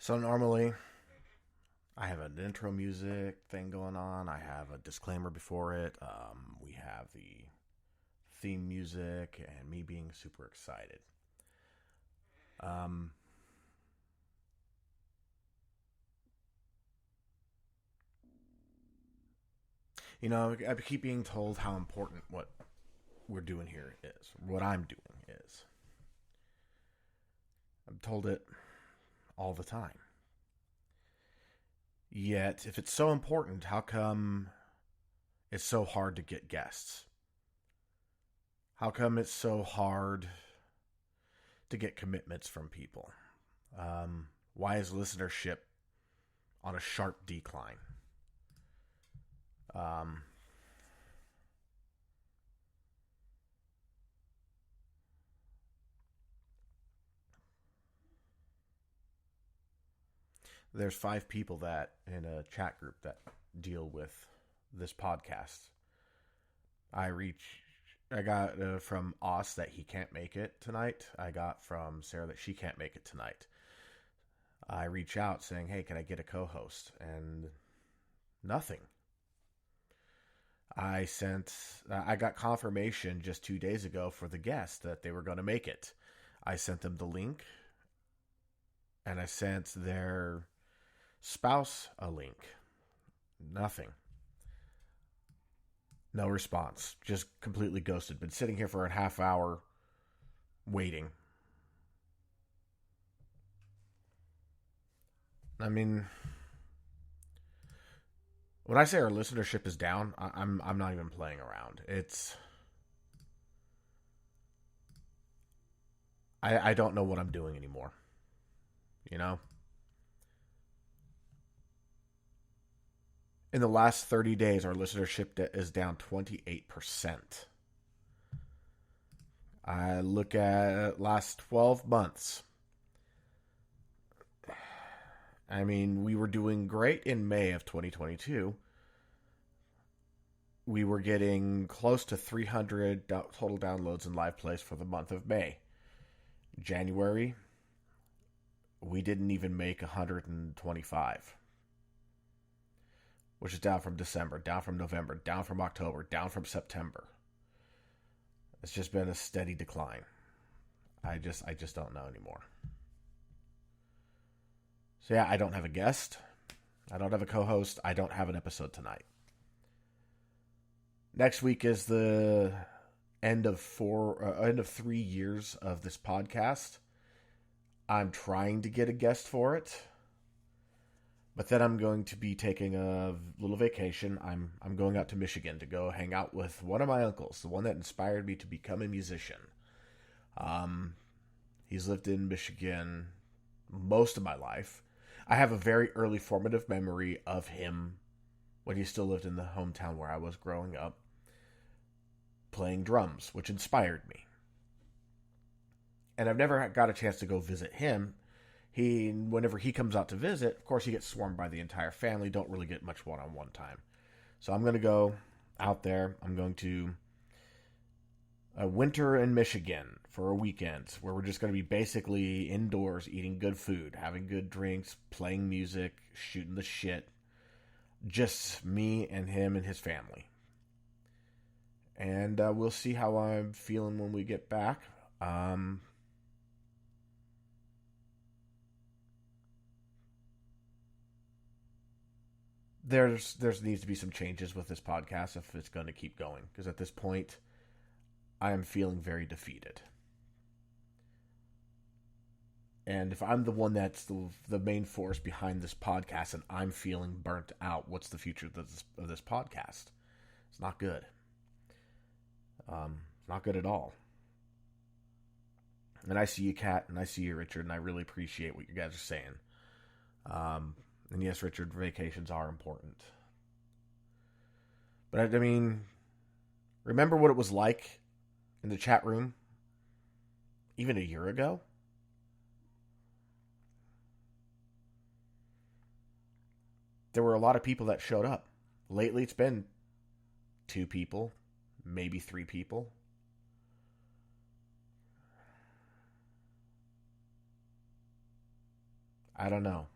So normally I have an intro music thing going on. I have a disclaimer before it. We have the theme music and me being super excited. Um, I keep being told how important what we're doing here is. What I'm doing is. I'm told it all the time. Yet, if it's so important, how come it's so hard to get guests? How come it's so hard to get commitments from people? Why is listenership on a sharp decline? Um, there's five people that in a chat group that deal with this podcast. I reach. I got from Oz that he can't make it tonight. I got from Sarah that she can't make it tonight. I reach out saying, "Hey, can I get a co-host?" And nothing. I sent. I got confirmation just 2 days ago for the guest that they were going to make it. I sent them the link, and I sent their spouse a link. Nothing. No response. Just completely ghosted. Been sitting here for a half hour waiting. I mean, when I say our listenership is down, I'm not even playing around. I don't know what I'm doing anymore. You know, in the last 30 days, our listenership is down 28%. I look at last 12 months. I mean, we were doing great in May of 2022. We were getting close to 300 total downloads and live plays for the month of May. January, we didn't even make 125, which is down from December, down from November, down from October, down from September. It's just been a steady decline. I just don't know anymore. So yeah, I don't have a guest. I don't have a co-host. I don't have an episode tonight. Next week is the end of 3 years of this podcast. I'm trying to get a guest for it, but then I'm going to be taking a little vacation. I'm going out to Michigan to go hang out with one of my uncles, the one that inspired me to become a musician. Um, he's lived in Michigan most of my life. I have a very early formative memory of him when he still lived in the hometown where I was growing up, playing drums, which inspired me. And I've never got a chance to go visit him. Whenever he comes out to visit, of course, he gets swarmed by the entire family. Don't really get much one-on-one time. So I'm going to go out there. I'm going to a winter in Michigan for a weekend where we're just going to be basically indoors, eating good food, having good drinks, playing music, shooting the shit. Just me and him and his family. And we'll see how I'm feeling when we get back. There's needs to be some changes with this podcast if it's going to keep going, because at this point I am feeling very defeated. And if I'm the one that's the main force behind this podcast and I'm feeling burnt out, what's the future of this podcast? It's not good. It's not good at all. And I see you, Kat, and I see you, Richard, and I really appreciate what you guys are saying. And yes, Richard, vacations are important. But I mean, remember what it was like in the chat room even a year ago? There were a lot of people that showed up. Lately, it's been two people, maybe three people. I don't know.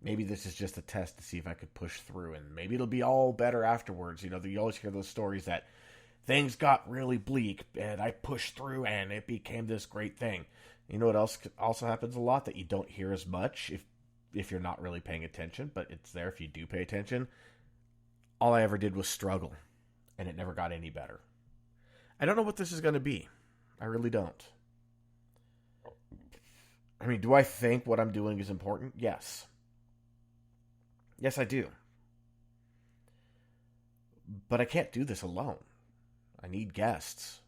Maybe this is just a test to see if I could push through, and maybe it'll be all better afterwards. You always hear those stories that things got really bleak, and I pushed through, and it became this great thing. You know what else also happens a lot that you don't hear as much if you're not really paying attention, but it's there if you do pay attention. All I ever did was struggle, and it never got any better. I don't know what this is going to be. I really don't. I mean, do I think what I'm doing is important? Yes. Yes, I do. But I can't do this alone. I need guests.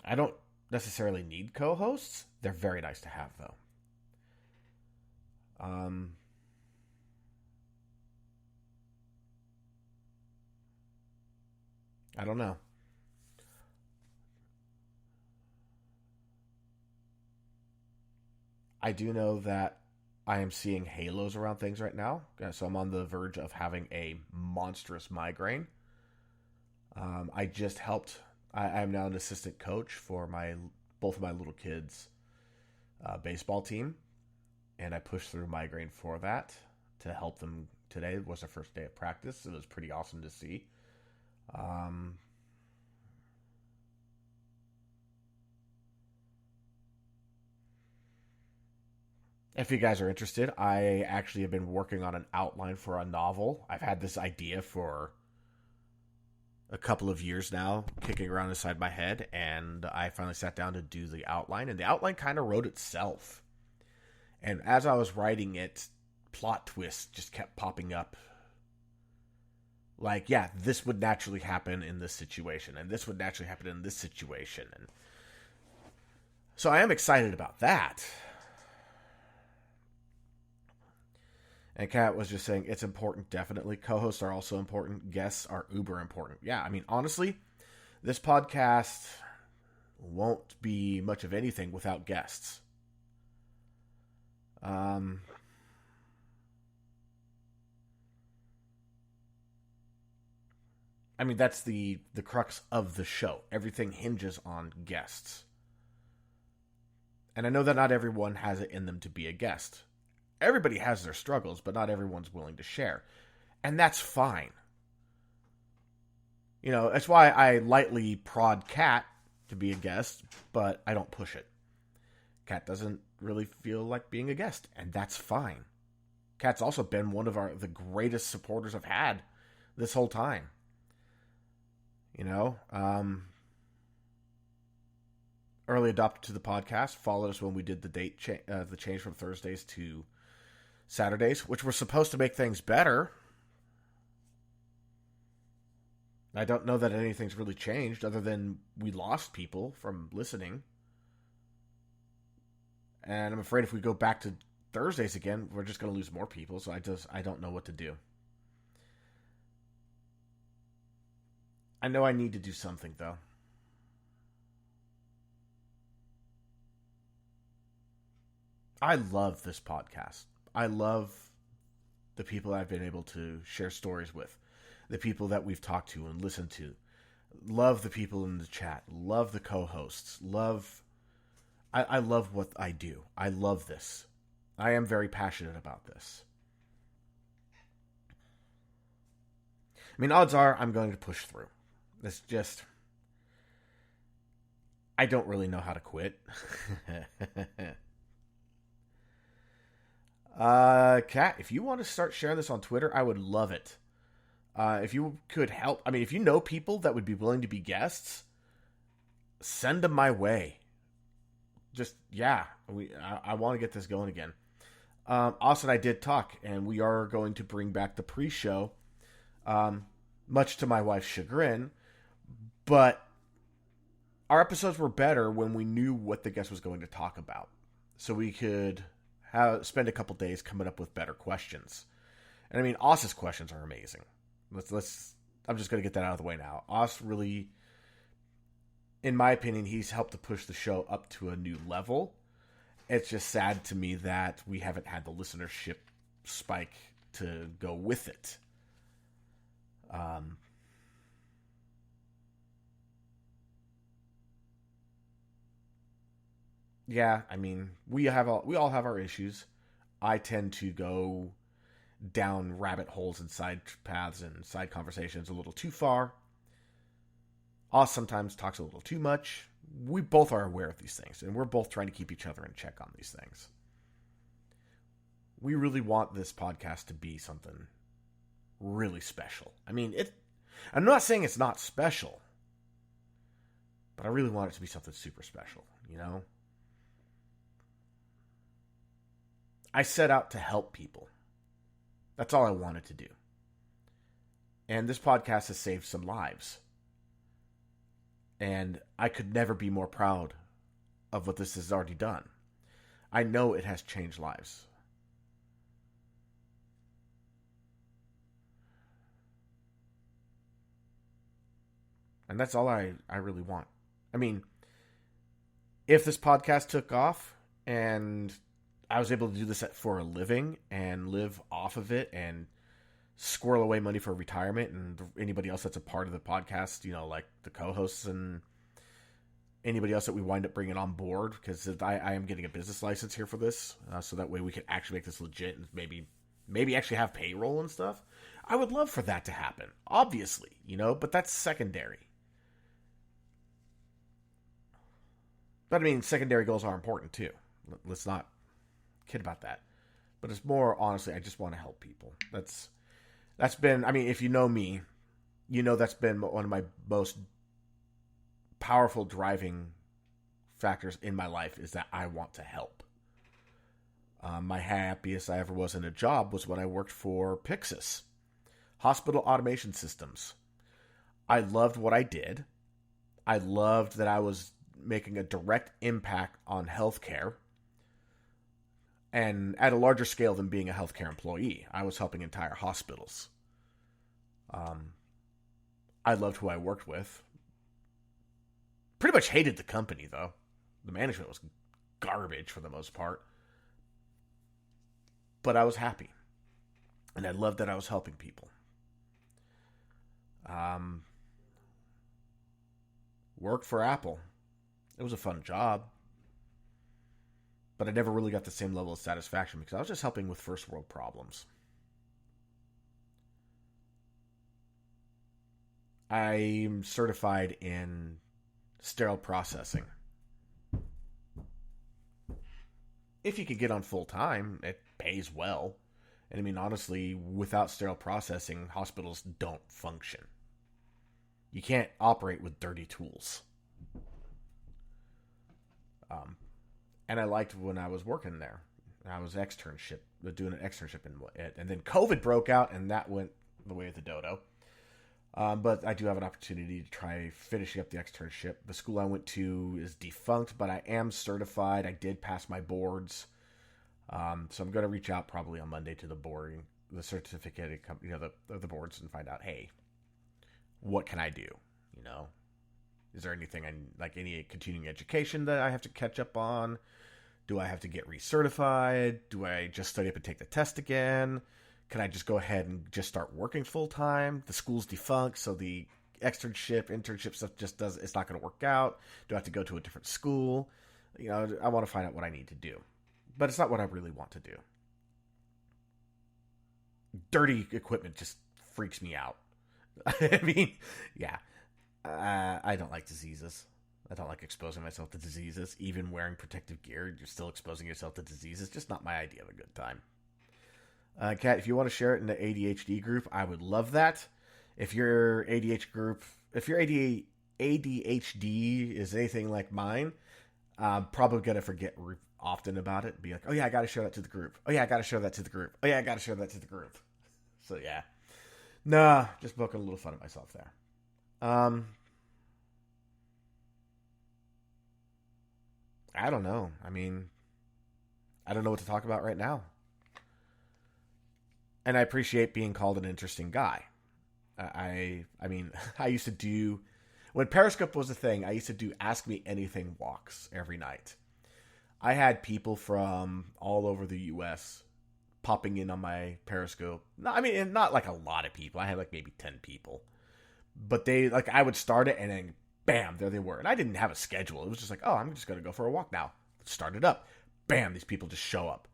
I don't necessarily need co-hosts. They're very nice to have, though. I don't know. I do know that I am seeing halos around things right now. So I'm on the verge of having a monstrous migraine. I just helped. I am now an assistant coach for both of my little kids' baseball team, and I pushed through migraine for that to help them. Today was their first day of practice. It was pretty awesome to see. Um, if you guys are interested, I actually have been working on an outline for a novel. I've had this idea for a couple of years now, kicking around inside my head, and I finally sat down to do the outline, and the outline kind of wrote itself. And as I was writing it, plot twists just kept popping up. Like, yeah, this would naturally happen in this situation, and this would naturally happen in this situation. And so I am excited about that. And Kat was just saying, it's important, definitely. Co-hosts are also important. Guests are uber important. Yeah, I mean, honestly, this podcast won't be much of anything without guests. I mean, that's the crux of the show. Everything hinges on guests. And I know that not everyone has it in them to be a guest. Everybody has their struggles, but not everyone's willing to share. And that's fine. That's why I lightly prod Kat to be a guest, but I don't push it. Kat doesn't really feel like being a guest, and that's fine. Kat's also been one of the greatest supporters I've had this whole time. Early adopter to the podcast, followed us when we did the change from Thursdays to Saturdays, which were supposed to make things better. I don't know that anything's really changed other than we lost people from listening. And I'm afraid if we go back to Thursdays again, we're just going to lose more people. So I don't know what to do. I know I need to do something, though. I love this podcast. I love the people I've been able to share stories with, the people that we've talked to and listened to. Love the people in the chat. Love the co-hosts. I love what I do. I love this. I am very passionate about this. I mean, odds are I'm going to push through. It's just, I don't really know how to quit. Kat, if you want to start sharing this on Twitter, I would love it. If you could help, I mean, if you know people that would be willing to be guests, send them my way. Just, yeah, I want to get this going again. Austin and I did talk, and we are going to bring back the pre-show, much to my wife's chagrin, but our episodes were better when we knew what the guest was going to talk about. So we could spend a couple days coming up with better questions. And I mean, Aus's questions are amazing. I'm just going to get that out of the way now. Aus really, in my opinion, he's helped to push the show up to a new level. It's just sad to me that we haven't had the listenership spike to go with it. yeah, I mean, we all have our issues. I tend to go down rabbit holes and side paths and side conversations a little too far. Oz sometimes talks a little too much. We both are aware of these things, and we're both trying to keep each other in check on these things. We really want this podcast to be something really special. I mean, I'm not saying it's not special, but I really want it to be something super special, you know? I set out to help people. That's all I wanted to do. And this podcast has saved some lives. And I could never be more proud of what this has already done. I know it has changed lives. And that's all I really want. I mean, if this podcast took off and I was able to do this for a living and live off of it and squirrel away money for retirement and anybody else that's a part of the podcast, you know, like the co-hosts and anybody else that we wind up bringing on board, because I am getting a business license here for this, so that way we can actually make this legit and maybe actually have payroll and stuff. I would love for that to happen, obviously, you know, but that's secondary. But I mean, secondary goals are important too. Let's not kid about that. But it's more, honestly, I just want to help people. That's been, I mean, if you know me, you know that's been one of my most powerful driving factors in my life, is that I want to help. My happiest I ever was in a job was when I worked for Pyxis, Hospital Automation Systems. I loved what I did. I loved that I was making a direct impact on healthcare, and at a larger scale than being a healthcare employee. I was helping entire hospitals. I loved who I worked with. Pretty much hated the company, though. The management was garbage for the most part. But I was happy. And I loved that I was helping people. Worked for Apple. It was a fun job. But I never really got the same level of satisfaction because I was just helping with first world problems. I'm certified in sterile processing. If you could get on full time, it pays well. And I mean, honestly, without sterile processing, hospitals don't function. You can't operate with dirty tools. And I liked when I was working there. I was doing an externship in it. And then COVID broke out, and that went the way of the dodo. But I do have an opportunity to try finishing up the externship. The school I went to is defunct, but I am certified. I did pass my boards. So I'm going to reach out probably on Monday to the board, the certificated company, the boards, and find out, hey, what can I do? You know, is there anything like any continuing education that I have to catch up on? Do I have to get recertified? Do I just study up and take the test again? Can I just go ahead and just start working full time? The school's defunct, so the internship stuff it's not going to work out. Do I have to go to a different school? You know, I want to find out what I need to do. But it's not what I really want to do. Dirty equipment just freaks me out. I mean, yeah. I don't like diseases. I don't like exposing myself to diseases. Even wearing protective gear, you're still exposing yourself to diseases. Just not my idea of a good time. Kat, if you want to share it in the ADHD group, I would love that. If your ADHD is anything like mine, I'm probably going to forget often about it. Be like, oh yeah, I got to share that to the group. Oh yeah, I got to share that to the group. Oh yeah, I got to share that to the group. So yeah. Nah, just poking a little fun at myself there. I don't know. I mean, I don't know what to talk about right now. And I appreciate being called an interesting guy. I mean, I used to do, when Periscope was a thing, I used to do Ask Me Anything walks every night. I had people from all over the U.S. popping in on my Periscope. No, I mean, not like a lot of people. I had like maybe 10 people. But I would start it and then bam, there they were. And I didn't have a schedule. It was just like, oh, I'm just going to go for a walk now. started up. Bam, these people just show up.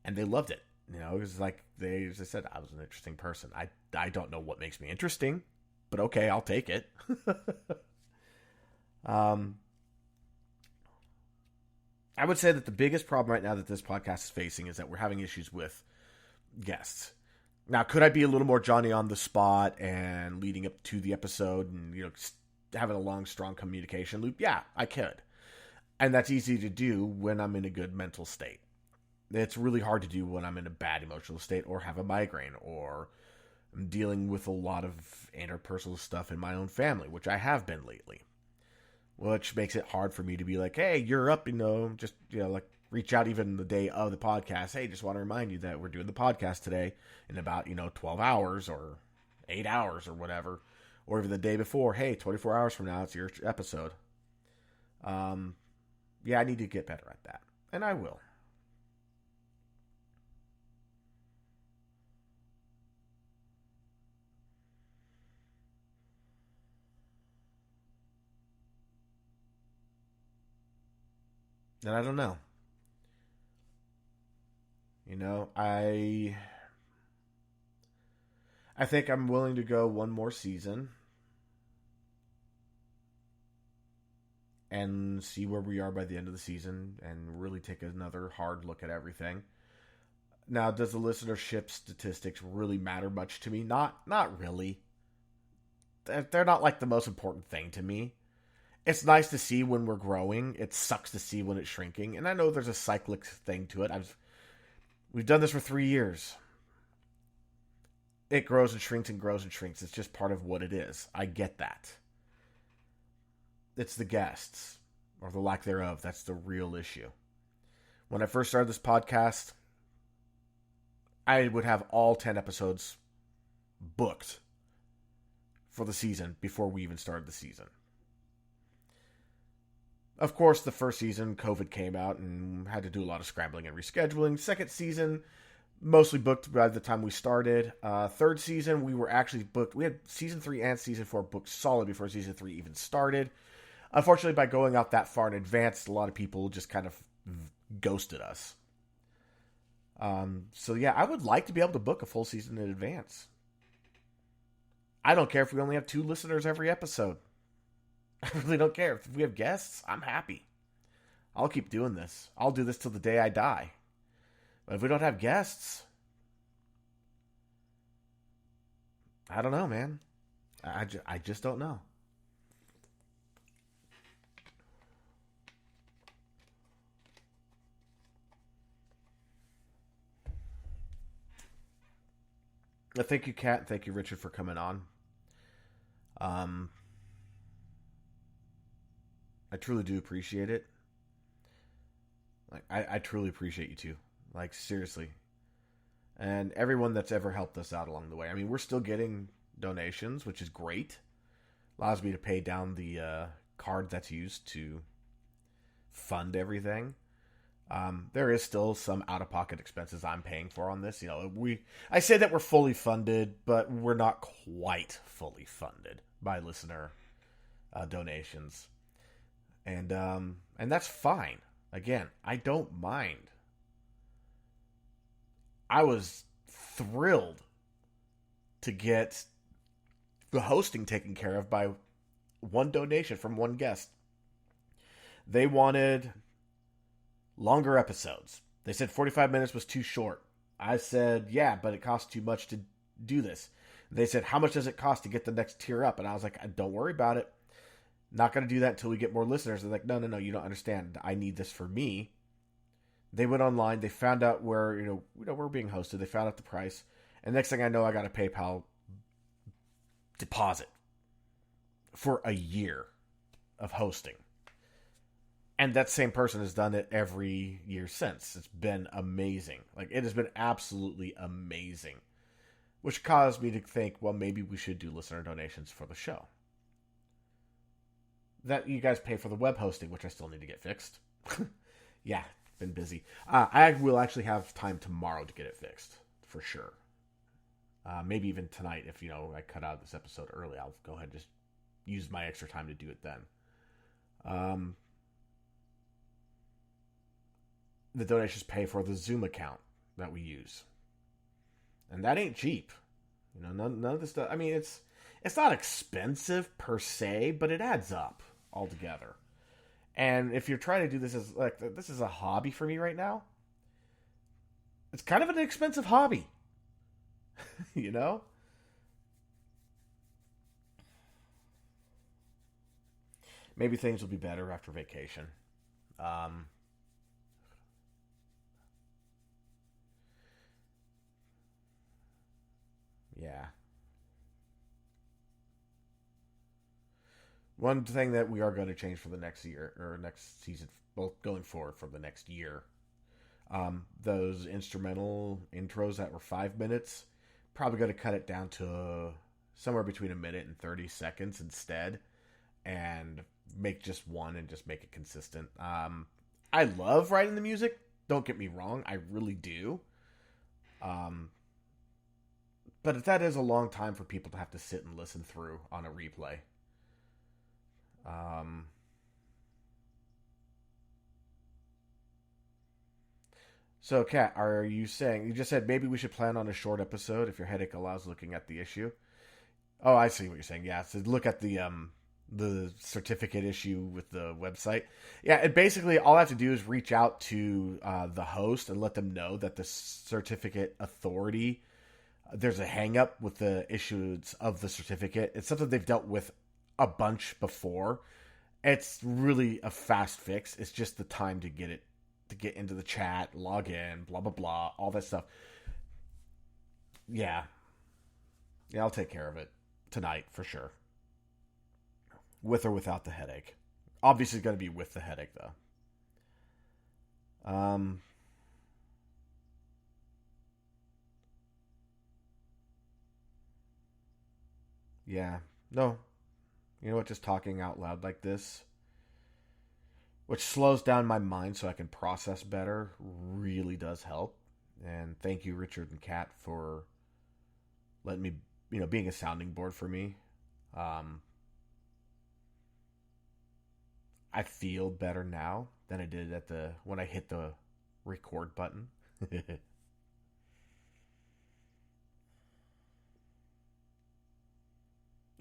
And they loved it. You know, it was like, as I said, I was an interesting person. I don't know what makes me interesting, but okay, I'll take it. I would say that the biggest problem right now that this podcast is facing is that we're having issues with guests. Now, could I be a little more Johnny on the spot and leading up to the episode and, you know, having a long, strong communication loop? Yeah, I could. And that's easy to do when I'm in a good mental state. It's really hard to do when I'm in a bad emotional state or have a migraine or I'm dealing with a lot of interpersonal stuff in my own family, which I have been lately. Which makes it hard for me to be like, hey, you're up, you know, just, you know, like reach out even the day of the podcast. Hey, just want to remind you that we're doing the podcast today in about, 12 hours or 8 hours or whatever. Or even the day before, hey, 24 hours from now, it's your episode. Yeah, I need to get better at that. And I will. And I don't know. I think I'm willing to go one more season and see where we are by the end of the season and really take another hard look at everything. Now, does the listenership statistics really matter much to me? Not really. They're not like the most important thing to me. It's nice to see when we're growing. It sucks to see when it's shrinking. And I know there's a cyclic thing to it. We've done this for 3 years. It grows and shrinks and grows and shrinks. It's just part of what it is. I get that. It's the guests, or the lack thereof. That's the real issue. When I first started this podcast, I would have all 10 episodes booked for the season before we even started the season. Of course, the first season, COVID came out and had to do a lot of scrambling and rescheduling. Second season, mostly booked by the time we started. Third season, we were actually booked. We had season 3 and season 4 booked solid before season 3 even started. Unfortunately, by going out that far in advance, a lot of people just kind of ghosted us. So yeah, I would like to be able to book a full season in advance. I don't care if we only have 2 listeners every episode. I really don't care. If we have guests, I'm happy. I'll keep doing this. I'll do this till the day I die. But if we don't have guests, I don't know, man. I just don't know. Thank you, Kat. Thank you, Richard, for coming on. Um, I truly do appreciate it. Like, I truly appreciate you too. Like, seriously. And everyone that's ever helped us out along the way. I mean, we're still getting donations, which is great. Allows me to pay down the card that's used to fund everything. There is still some out-of-pocket expenses I'm paying for on this. I say that we're fully funded, but we're not quite fully funded by listener donations, and that's fine. Again, I don't mind. I was thrilled to get the hosting taken care of by one donation from one guest. They wanted longer episodes. They said 45 minutes was too short. I said, yeah, but it costs too much to do this. They said, how much does it cost to get the next tier up? And I was like, don't worry about it. Not going to do that until we get more listeners. They're like, no, you don't understand. I need this for me. They went online. They found out where, we're being hosted. They found out the price. And next thing I know, I got a PayPal deposit for a year of hosting. And that same person has done it every year since. It's been amazing. Like, it has been absolutely amazing. Which caused me to think, well, maybe we should do listener donations for the show. That you guys pay for the web hosting, which I still need to get fixed. Yeah, been busy. I will actually have time tomorrow to get it fixed, for sure. Maybe even tonight, if, I cut out this episode early, I'll go ahead and just use my extra time to do it then. the donations pay for the Zoom account that we use, and that ain't cheap. None of this stuff. I mean, it's not expensive per se, but it adds up altogether. And if you're trying to do this as like this is a hobby for me right now, it's kind of an expensive hobby, you know. Maybe things will be better after vacation. Um, yeah. One thing that we are going to change for the next year or next season, both going forward for the next year, those instrumental intros that were 5 minutes, probably going to cut it down to somewhere between a minute and 30 seconds instead, and make just one and just make it consistent. I love writing the music. Don't get me wrong, I really do. Um, but that is a long time for people to have to sit and listen through on a replay. Um, so, Kat, are you saying you just said maybe we should plan on a short episode if your headache allows looking at the issue? Oh, I see what you're saying. Yeah, so look at the certificate issue with the website. Yeah, and basically all I have to do is reach out to the host and let them know that the certificate authority there's a hang up with the issues of the certificate. It's something they've dealt with a bunch before. It's really a fast fix. It's just the time to get into the chat, log in, blah blah blah, all that stuff. Yeah, yeah, I'll take care of it tonight for sure, with or without the headache. Obviously, it's going to be with the headache though. Um, yeah, no, you know what? Just talking out loud like this, which slows down my mind so I can process better, really does help. And thank you, Richard and Kat, for letting me, being a sounding board for me. Um, I feel better now than I did at the when I hit the record button.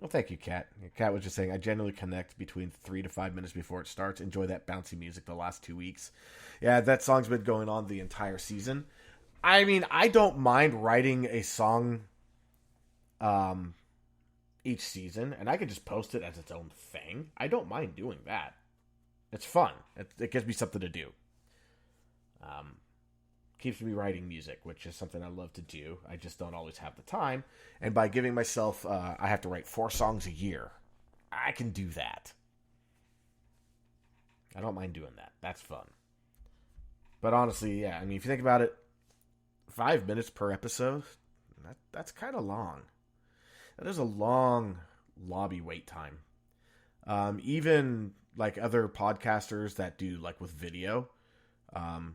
Well, thank you, Kat. Kat was just saying, I generally connect between 3 to 5 minutes before it starts. Enjoy that bouncy music the last 2 weeks. Yeah, that song's been going on the entire season. I mean, I don't mind writing a song um, each season, and I could just post it as its own thing. I don't mind doing that. It's fun. It gives me something to do. Um, Keeps me writing music, which is something I love to do. I just don't always have the time. And by giving myself, I have to write 4 songs a year. I can do that. I don't mind doing that. That's fun. But honestly, yeah, I mean, if you think about it, 5 minutes per episode, that's kind of long. That is a long lobby wait time. Even like other podcasters that do like with video, um,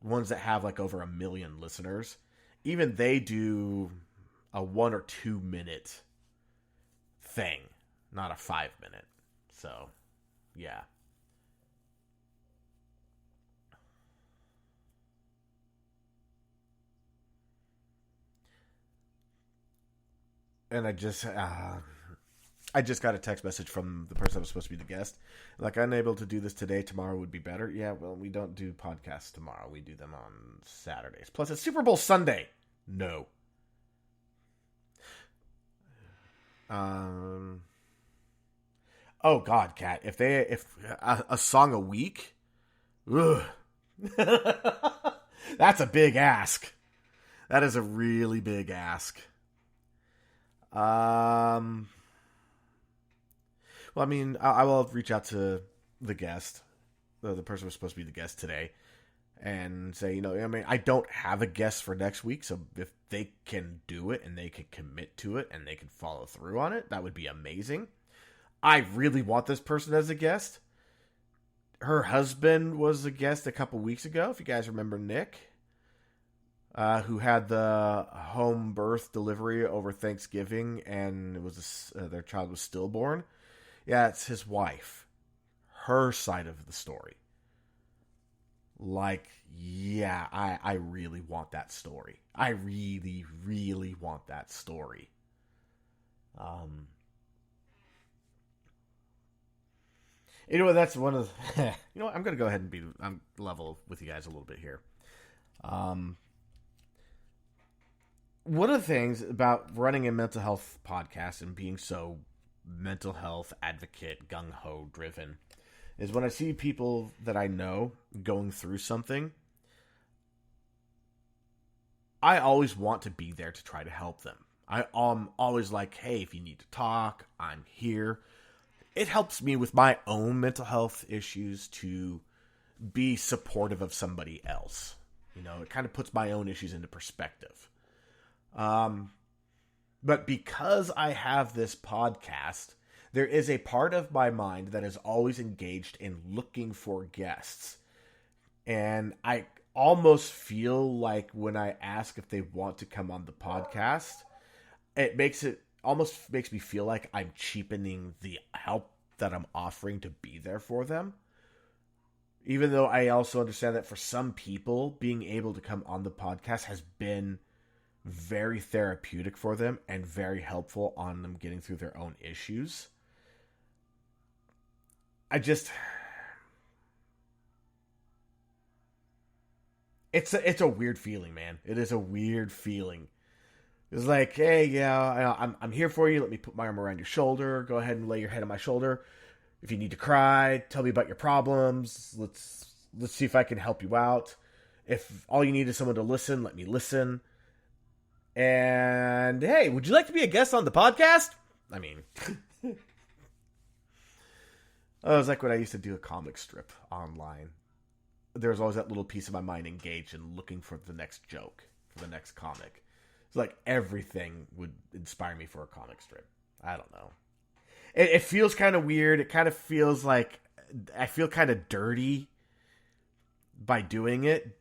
ones that have like over 1 million listeners, even they do a 1 or 2 minute thing, not a 5 minute. So, yeah. And I just got a text message from the person that was supposed to be the guest. Like, unable to do this today. Tomorrow would be better. Yeah, well, we don't do podcasts tomorrow. We do them on Saturdays. Plus, it's Super Bowl Sunday. No. Um. Oh God, Cat. If a song a week, ugh. That's a big ask. That is a really big ask. Um. Well, I mean, I will reach out to the guest, the person who was supposed to be the guest today, and say, I mean, I don't have a guest for next week, so if they can do it and they can commit to it and they can follow through on it, that would be amazing. I really want this person as a guest. Her husband was a guest a couple weeks ago, if you guys remember Nick, who had the home birth delivery over Thanksgiving, and their child was stillborn. Yeah, it's his wife. Her side of the story. like, yeah, I really want that story. I really, really want that story. Um, you know what? That's one of the, you know what? I'm gonna go ahead and be I'm level with you guys a little bit here. Um, one of the things about running a mental health podcast and being so mental health advocate gung ho driven is when I see people that I know going through something, I always want to be there to try to help them. I'm always like, hey, if you need to talk, I'm here. It helps me with my own mental health issues to be supportive of somebody else. You know, it kind of puts my own issues into perspective. Um, but because I have this podcast, there is a part of my mind that is always engaged in looking for guests. And I almost feel like when I ask if they want to come on the podcast, it almost makes me feel like I'm cheapening the help that I'm offering to be there for them. Even though I also understand that for some people, being able to come on the podcast has been very therapeutic for them and very helpful on them getting through their own issues. I just it's a weird feeling, man. It is a weird feeling. It's like, hey, yeah, I'm here for you. Let me put my arm around your shoulder. Go ahead and lay your head on my shoulder. If you need to cry, tell me about your problems. Let's see if I can help you out. If all you need is someone to listen, let me listen. And hey, would you like to be a guest on the podcast? I mean, it was like when I used to do a comic strip online. There was always that little piece of my mind engaged in looking for the next joke, for the next comic. It's like everything would inspire me for a comic strip. I don't know. It feels kind of weird. It kind of feels like I feel kind of dirty by doing it.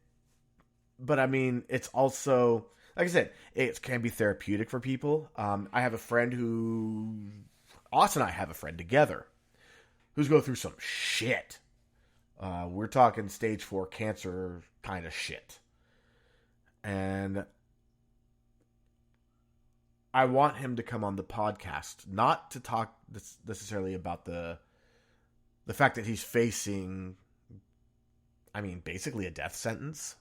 But I mean, it's also, like I said, it can be therapeutic for people. I have a friend Austin and I have a friend together who's going through some shit. We're talking stage 4 cancer kind of shit. And I want him to come on the podcast, not to talk necessarily about the fact that he's facing, I mean, basically a death sentence.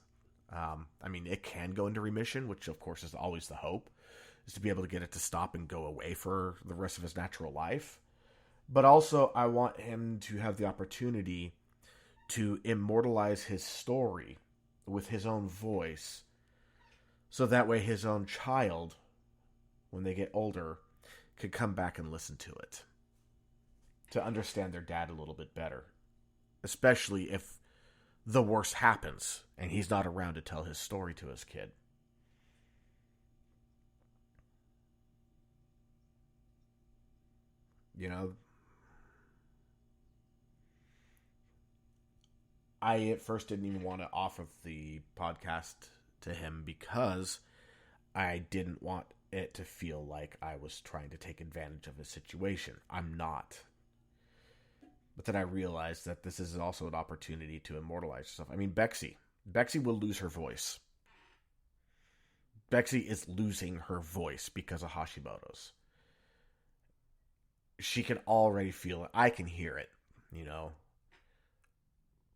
I mean, it can go into remission, which of course is always the hope, is to be able to get it to stop and go away for the rest of his natural life. But also, I want him to have the opportunity to immortalize his story with his own voice, so that way his own child, when they get older, could come back and listen to it, to understand their dad a little bit better, especially if the worst happens and he's not around to tell his story to his kid. You know, I at first didn't even want to offer the podcast to him because I didn't want it to feel like I was trying to take advantage of his situation. I'm not. But then I realized that this is also an opportunity to immortalize yourself. I mean, Bexy will lose her voice. Bexy is losing her voice because of Hashimoto's. She can already feel it. I can hear it, you know.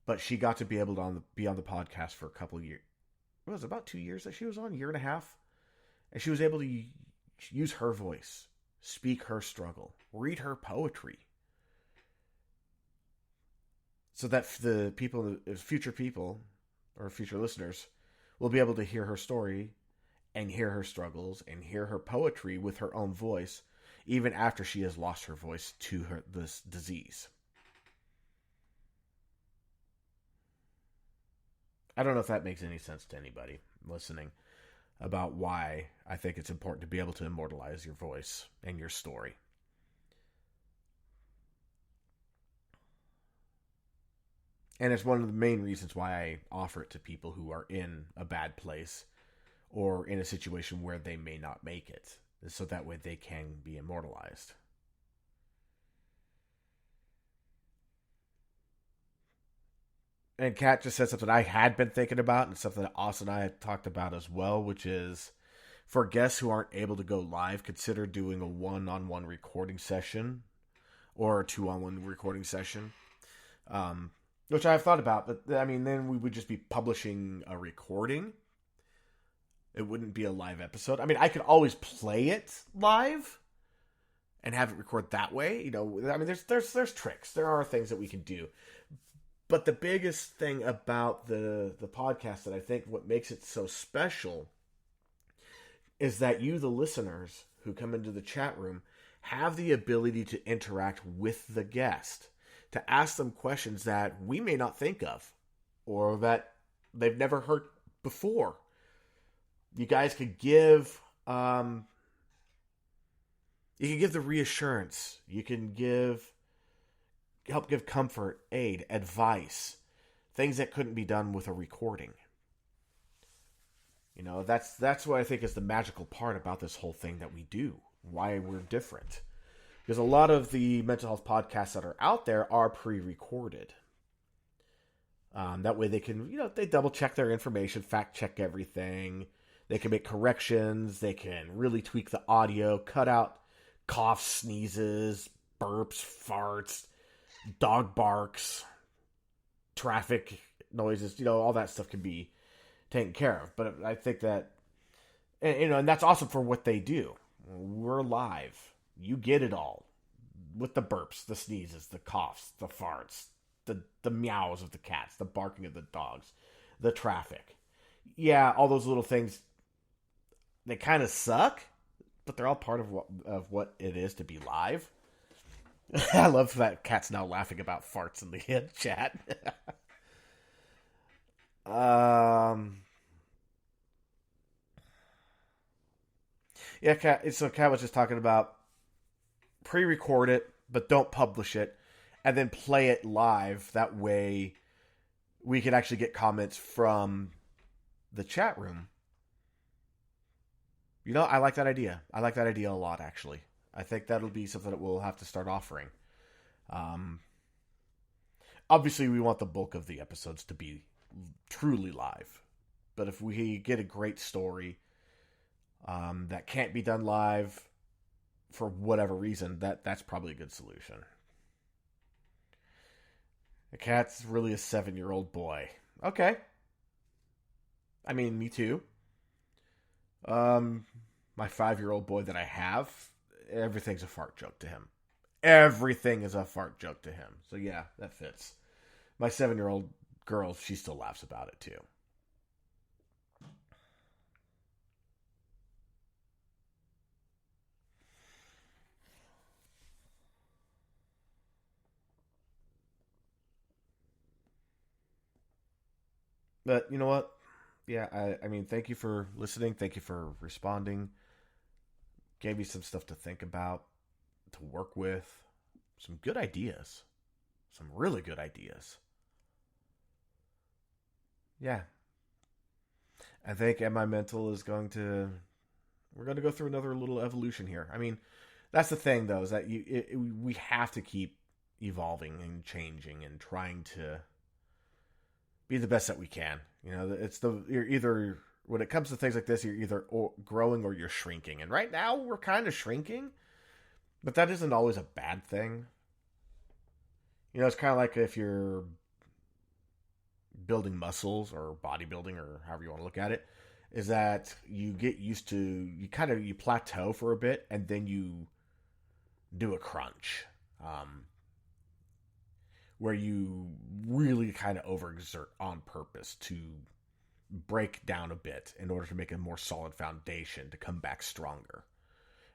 But she got to be able to be on the podcast for a couple of years. It was about 2 years that she was on, a year and a half. And she was able to use her voice, speak her struggle, read her poetry. So that the future people, or future listeners, will be able to hear her story and hear her struggles and hear her poetry with her own voice, even after she has lost her voice to this disease. I don't know if that makes any sense to anybody listening about why I think it's important to be able to immortalize your voice and your story. And it's one of the main reasons why I offer it to people who are in a bad place or in a situation where they may not make it, so that way they can be immortalized. And Kat just said something I had been thinking about, and something that Austin and I had talked about as well, which is for guests who aren't able to go live, consider doing a one-on-one recording session or a two-on-one recording session, which I've thought about. But I mean, then we would just be publishing a recording. It wouldn't be a live episode. I mean, I could always play it live and have it record that way. You know, I mean, there's tricks. There are things that we can do. But the biggest thing about the podcast that I think what makes it so special is that you, the listeners who come into the chat room, have the ability to interact with the guest, to ask them questions that we may not think of or that they've never heard before. You guys could give the reassurance. You can help give comfort, aid, advice, things that couldn't be done with a recording. You know, that's what I think is the magical part about this whole thing that we do, why we're different. Because a lot of the mental health podcasts that are out there are pre-recorded. That way they can, you know, they double check their information, fact check everything. They can make corrections. They can really tweak the audio, cut out coughs, sneezes, burps, farts, dog barks, traffic noises, you know, all that stuff can be taken care of. But I think that, and that's awesome for what they do. We're live. You get it all. With the burps, the sneezes, the coughs, the farts, the meows of the cats, the barking of the dogs, the traffic. Yeah, all those little things, they kind of suck, but they're all part of what it is to be live. I love that Cat's now laughing about farts in the chat. Yeah, Cat. So Cat was just talking about pre-record it, but don't publish it, and then play it live. That way, we can actually get comments from the chat room. You know, I like that idea. I like that idea a lot, actually. I think that'll be something that we'll have to start offering. Obviously, we want the bulk of the episodes to be truly live. But if we get a great story that can't be done live for whatever reason, that's probably a good solution. The cat's really a 7-year-old boy. Okay. I mean, me too. My 5-year-old boy that I have, everything's a fart joke to him. Everything is a fart joke to him. So yeah, that fits. My 7-year-old girl, she still laughs about it too. But you know what? Yeah, I mean, thank you for listening. Thank you for responding. Gave me some stuff to think about, to work with. Some good ideas. Some really good ideas. Yeah. I think MI Mental is we're going to go through another little evolution here. I mean, that's the thing, though, is that we have to keep evolving and changing and trying to be the best that we can. You know, you're either, when it comes to things like this, you're either growing or you're shrinking. And right now, we're kind of shrinking, but that isn't always a bad thing. You know, it's kind of like if you're building muscles or bodybuilding or however you want to look at it, is that you get used to, you plateau for a bit and then you do a crunch. Where you really kind of overexert on purpose to break down a bit in order to make a more solid foundation to come back stronger.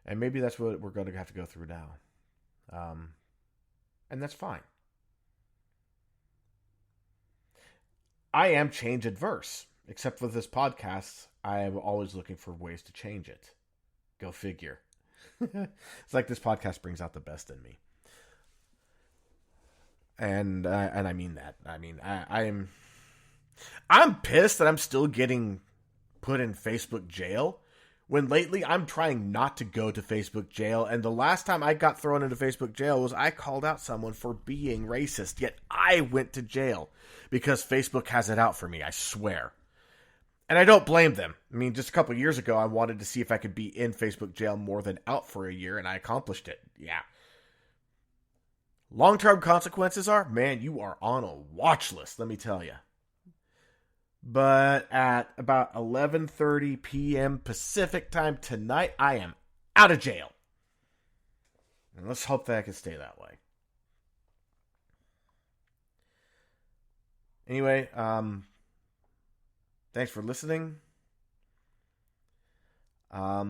And maybe that's what we're going to have to go through now. And that's fine. I am change adverse, except with this podcast, I am always looking for ways to change it. Go figure. It's like this podcast brings out the best in me. And I mean that. I mean, I'm pissed that I'm still getting put in Facebook jail When lately I'm trying not to go to Facebook jail, and the last time I got thrown into Facebook jail was I called out someone for being racist, yet I went to jail because Facebook has it out for me, I swear. And I don't blame them. I mean, just a couple of years ago, I wanted to see if I could be in Facebook jail more than out for a year, and I accomplished it. Yeah. Long-term consequences are, man, you are on a watch list, let me tell you. But at about 11:30 p.m. Pacific time tonight, I am out of jail. And let's hope that I can stay that way. Anyway, thanks for listening. Yeah,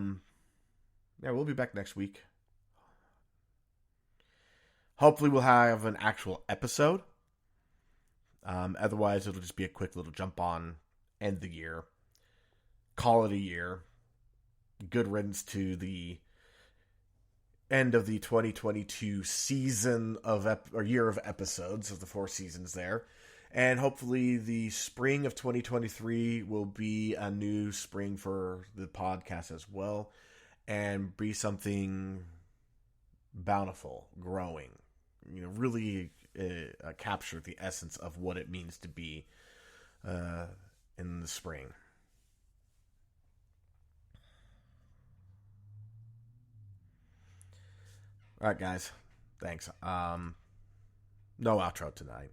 we'll be back next week. Hopefully we'll have an actual episode. Otherwise, it'll just be a quick little jump on, end the year, call it a year. Good riddance to the end of the 2022 season of or year of episodes of the 4 seasons there. And hopefully the spring of 2023 will be a new spring for the podcast as well, and be something bountiful, growing, really capture the essence of what it means to be in the spring. All right, guys. Thanks. No outro tonight.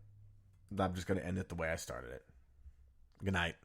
I'm just going to end it the way I started it. Good night.